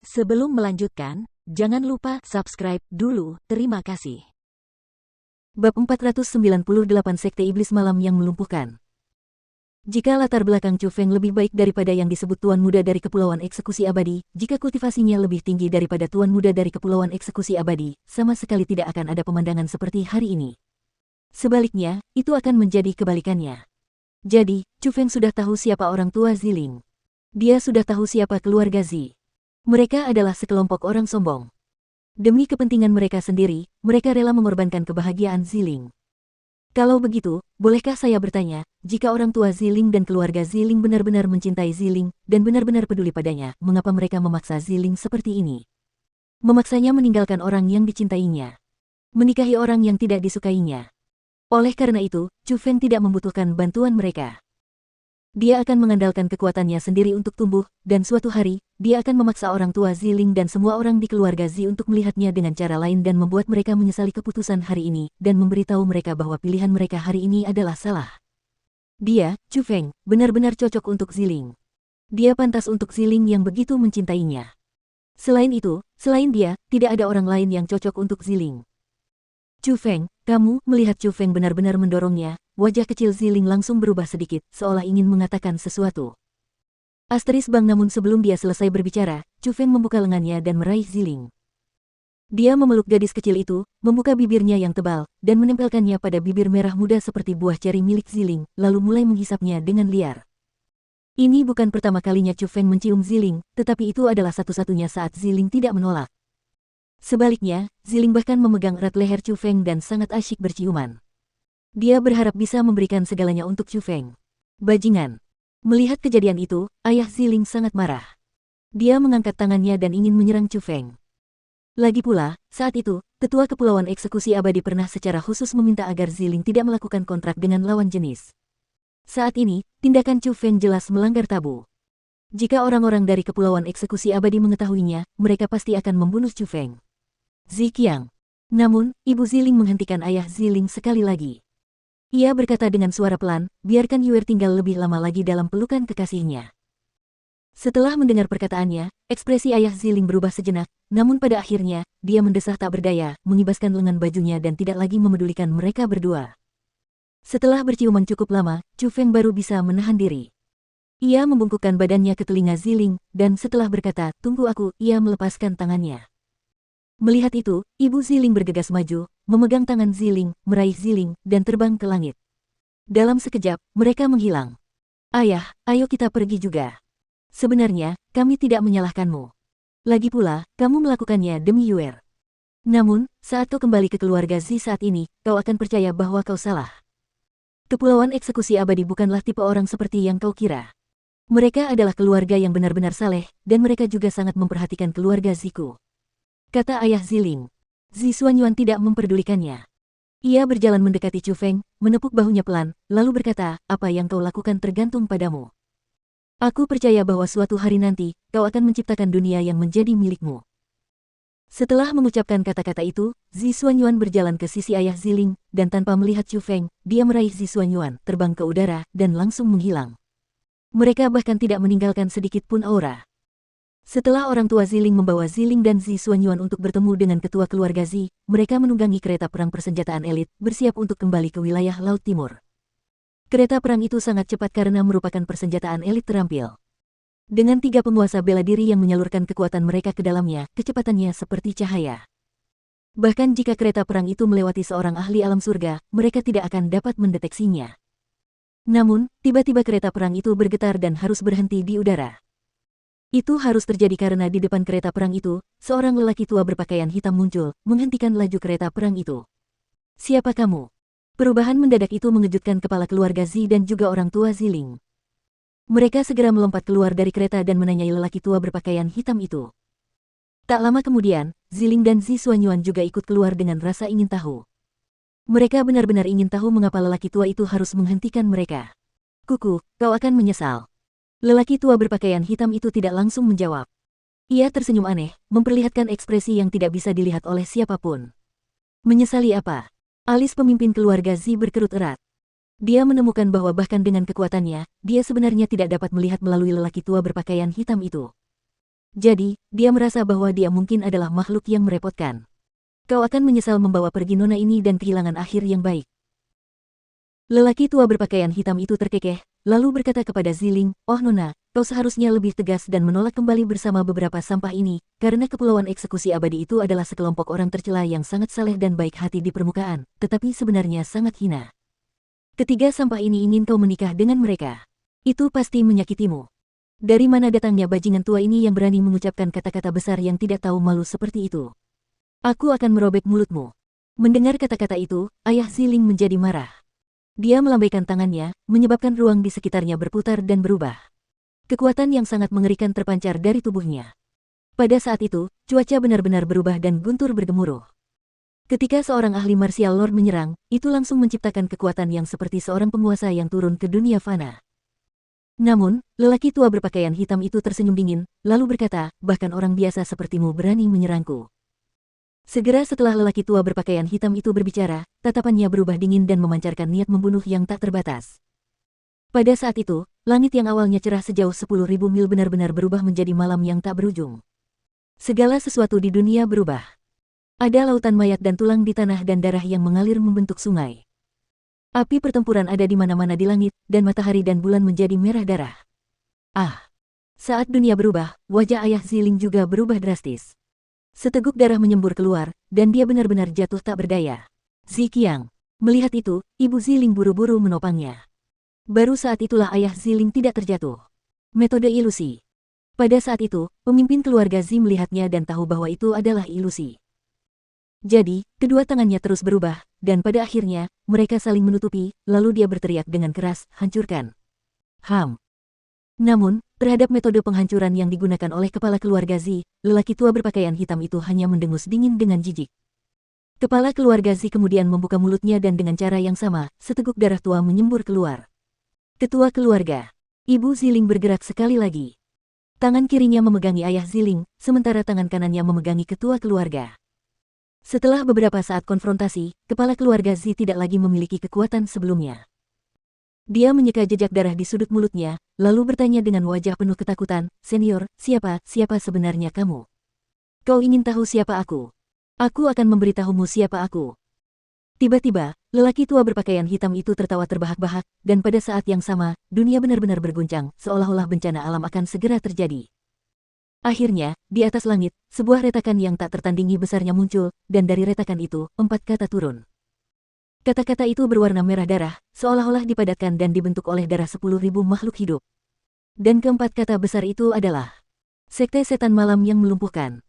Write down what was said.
Sebelum melanjutkan, jangan lupa subscribe dulu, terima kasih. Bab 498 Sekte Iblis Malam yang Melumpuhkan. Jika latar belakang Chu Feng lebih baik daripada yang disebut Tuan Muda dari Kepulauan Eksekusi Abadi, jika kultivasinya lebih tinggi daripada Tuan Muda dari Kepulauan Eksekusi Abadi, sama sekali tidak akan ada pemandangan seperti hari ini. Sebaliknya, itu akan menjadi kebalikannya. Jadi, Chu Feng sudah tahu siapa orang tua Ziling. Dia sudah tahu siapa keluarga Zi. Mereka adalah sekelompok orang sombong. Demi kepentingan mereka sendiri, mereka rela mengorbankan kebahagiaan Ziling. Kalau begitu, bolehkah saya bertanya, jika orang tua Ziling dan keluarga Ziling benar-benar mencintai Ziling dan benar-benar peduli padanya, mengapa mereka memaksa Ziling seperti ini? Memaksanya meninggalkan orang yang dicintainya. Menikahi orang yang tidak disukainya. Oleh karena itu, Chu Feng tidak membutuhkan bantuan mereka. Dia akan mengandalkan kekuatannya sendiri untuk tumbuh, dan suatu hari, dia akan memaksa orang tua Ziling dan semua orang di keluarga Zi untuk melihatnya dengan cara lain dan membuat mereka menyesali keputusan hari ini, dan memberitahu mereka bahwa pilihan mereka hari ini adalah salah. Dia, Chu Feng, benar-benar cocok untuk Ziling. Dia pantas untuk Ziling yang begitu mencintainya. Selain itu, selain dia, tidak ada orang lain yang cocok untuk Ziling. Chu Feng, kamu, melihat Chu Feng benar-benar mendorongnya, wajah kecil Ziling langsung berubah sedikit, seolah ingin mengatakan sesuatu. Asteris bang, namun sebelum dia selesai berbicara, Chu Feng membuka lengannya dan meraih Ziling. Dia memeluk gadis kecil itu, membuka bibirnya yang tebal, dan menempelkannya pada bibir merah muda seperti buah ceri milik Ziling, lalu mulai menghisapnya dengan liar. Ini bukan pertama kalinya Chu Feng mencium Ziling, tetapi itu adalah satu-satunya saat Ziling tidak menolak. Sebaliknya, Ziling bahkan memegang erat leher Chu Feng dan sangat asyik berciuman. Dia berharap bisa memberikan segalanya untuk Chu Feng. Bajingan. Melihat kejadian itu, ayah Ziling sangat marah. Dia mengangkat tangannya dan ingin menyerang Chu Feng. Lagi pula, saat itu, Ketua Kepulauan Eksekusi Abadi pernah secara khusus meminta agar Ziling tidak melakukan kontrak dengan lawan jenis. Saat ini, tindakan Chu Feng jelas melanggar tabu. Jika orang-orang dari Kepulauan Eksekusi Abadi mengetahuinya, mereka pasti akan membunuh Chu Feng. Ziqiang. Namun, Ibu Ziling menghentikan ayah Ziling sekali lagi. Ia berkata dengan suara pelan, biarkan Yuer tinggal lebih lama lagi dalam pelukan kekasihnya. Setelah mendengar perkataannya, ekspresi ayah Ziling berubah sejenak, namun pada akhirnya, dia mendesah tak berdaya, mengibaskan lengan bajunya dan tidak lagi memedulikan mereka berdua. Setelah berciuman cukup lama, Chu Feng baru bisa menahan diri. Ia membungkukkan badannya ke telinga Ziling, dan setelah berkata, tunggu aku, ia melepaskan tangannya. Melihat itu, Ibu Ziling bergegas maju, memegang tangan Ziling, meraih Ziling, dan terbang ke langit. Dalam sekejap, mereka menghilang. Ayah, ayo kita pergi juga. Sebenarnya, kami tidak menyalahkanmu. Lagi pula, kamu melakukannya demi Yuer. Namun, saat kau kembali ke keluarga Zi saat ini, kau akan percaya bahwa kau salah. Kepulauan Eksekusi Abadi bukanlah tipe orang seperti yang kau kira. Mereka adalah keluarga yang benar-benar saleh, dan mereka juga sangat memperhatikan keluarga Ziku. Kata ayah Ziling. Zi Xuanyuan tidak memperdulikannya. Ia berjalan mendekati Chu Feng, menepuk bahunya pelan, lalu berkata, apa yang kau lakukan tergantung padamu. Aku percaya bahwa suatu hari nanti, kau akan menciptakan dunia yang menjadi milikmu. Setelah mengucapkan kata-kata itu, Zi Xuanyuan berjalan ke sisi ayah Ziling, dan tanpa melihat Chu Feng, dia meraih Zi Xuanyuan, terbang ke udara, dan langsung menghilang. Mereka bahkan tidak meninggalkan sedikit pun aura. Setelah orang tua Ziling membawa Ziling dan Zi Xuanyuan untuk bertemu dengan ketua keluarga Zi, mereka menunggangi kereta perang persenjataan elit, bersiap untuk kembali ke wilayah Laut Timur. Kereta perang itu sangat cepat karena merupakan persenjataan elit terampil. Dengan 3 penguasa bela diri yang menyalurkan kekuatan mereka ke dalamnya, kecepatannya seperti cahaya. Bahkan jika kereta perang itu melewati seorang ahli alam surga, mereka tidak akan dapat mendeteksinya. Namun, tiba-tiba kereta perang itu bergetar dan harus berhenti di udara. Itu harus terjadi karena di depan kereta perang itu, seorang lelaki tua berpakaian hitam muncul, menghentikan laju kereta perang itu. Siapa kamu? Perubahan mendadak itu mengejutkan kepala keluarga Zi dan juga orang tua Ziling. Mereka segera melompat keluar dari kereta dan menanyai lelaki tua berpakaian hitam itu. Tak lama kemudian, Ziling dan Zi Xuanyuan juga ikut keluar dengan rasa ingin tahu. Mereka benar-benar ingin tahu mengapa lelaki tua itu harus menghentikan mereka. Kuku, kau akan menyesal. Lelaki tua berpakaian hitam itu tidak langsung menjawab. Ia tersenyum aneh, memperlihatkan ekspresi yang tidak bisa dilihat oleh siapapun. Menyesali apa? Alis pemimpin keluarga Zi berkerut erat. Dia menemukan bahwa bahkan dengan kekuatannya, dia sebenarnya tidak dapat melihat melalui lelaki tua berpakaian hitam itu. Jadi, dia merasa bahwa dia mungkin adalah makhluk yang merepotkan. Kau akan menyesal membawa pergi nona ini dan kehilangan akhir yang baik. Lelaki tua berpakaian hitam itu terkekeh, lalu berkata kepada Ziling, "Oh nona, kau seharusnya lebih tegas dan menolak kembali bersama beberapa sampah ini, karena kepulauan eksekusi abadi itu adalah sekelompok orang tercela yang sangat saleh dan baik hati di permukaan, tetapi sebenarnya sangat hina. Ketiga sampah ini ingin kau menikah dengan mereka. Itu pasti menyakitimu. Dari mana datangnya bajingan tua ini yang berani mengucapkan kata-kata besar yang tidak tahu malu seperti itu? Aku akan merobek mulutmu." Mendengar kata-kata itu, ayah Ziling menjadi marah. Dia melambaikan tangannya, menyebabkan ruang di sekitarnya berputar dan berubah. Kekuatan yang sangat mengerikan terpancar dari tubuhnya. Pada saat itu, cuaca benar-benar berubah dan guntur bergemuruh. Ketika seorang ahli martial lord menyerang, itu langsung menciptakan kekuatan yang seperti seorang penguasa yang turun ke dunia fana. Namun, lelaki tua berpakaian hitam itu tersenyum dingin, lalu berkata, "Bahkan orang biasa sepertimu berani menyerangku." Segera setelah lelaki tua berpakaian hitam itu berbicara, tatapannya berubah dingin dan memancarkan niat membunuh yang tak terbatas. Pada saat itu, langit yang awalnya cerah sejauh 10.000 mil benar-benar berubah menjadi malam yang tak berujung. Segala sesuatu di dunia berubah. Ada lautan mayat dan tulang di tanah dan darah yang mengalir membentuk sungai. Api pertempuran ada di mana-mana di langit, dan matahari dan bulan menjadi merah darah. Ah! Saat dunia berubah, wajah ayah Ziling juga berubah drastis. Seteguk darah menyembur keluar, dan dia benar-benar jatuh tak berdaya. Ziqiang. Melihat itu, ibu Ziling buru-buru menopangnya. Baru saat itulah ayah Ziling tidak terjatuh. Metode ilusi. Pada saat itu, pemimpin keluarga Zi melihatnya dan tahu bahwa itu adalah ilusi. Jadi, kedua tangannya terus berubah, dan pada akhirnya, mereka saling menutupi, lalu dia berteriak dengan keras, "Hancurkan!" Ham. Namun, terhadap metode penghancuran yang digunakan oleh kepala keluarga Zi, lelaki tua berpakaian hitam itu hanya mendengus dingin dengan jijik. Kepala keluarga Zi kemudian membuka mulutnya dan dengan cara yang sama, seteguk darah tua menyembur keluar. Ketua keluarga. Ibu Ziling bergerak sekali lagi. Tangan kirinya memegangi ayah Ziling, sementara tangan kanannya memegangi ketua keluarga. Setelah beberapa saat konfrontasi, kepala keluarga Zi tidak lagi memiliki kekuatan sebelumnya. Dia menyeka jejak darah di sudut mulutnya, lalu bertanya dengan wajah penuh ketakutan, "Senior, siapa sebenarnya kamu? Kau ingin tahu siapa aku? Aku akan memberitahumu siapa aku." Tiba-tiba, lelaki tua berpakaian hitam itu tertawa terbahak-bahak, dan pada saat yang sama, dunia benar-benar berguncang, seolah-olah bencana alam akan segera terjadi. Akhirnya, di atas langit, sebuah retakan yang tak tertandingi besarnya muncul, dan dari retakan itu, 4 kata turun. Kata-kata itu berwarna merah darah, seolah-olah dipadatkan dan dibentuk oleh darah 10.000 makhluk hidup. Dan keempat kata besar itu adalah Sekte Setan Malam yang Melumpuhkan.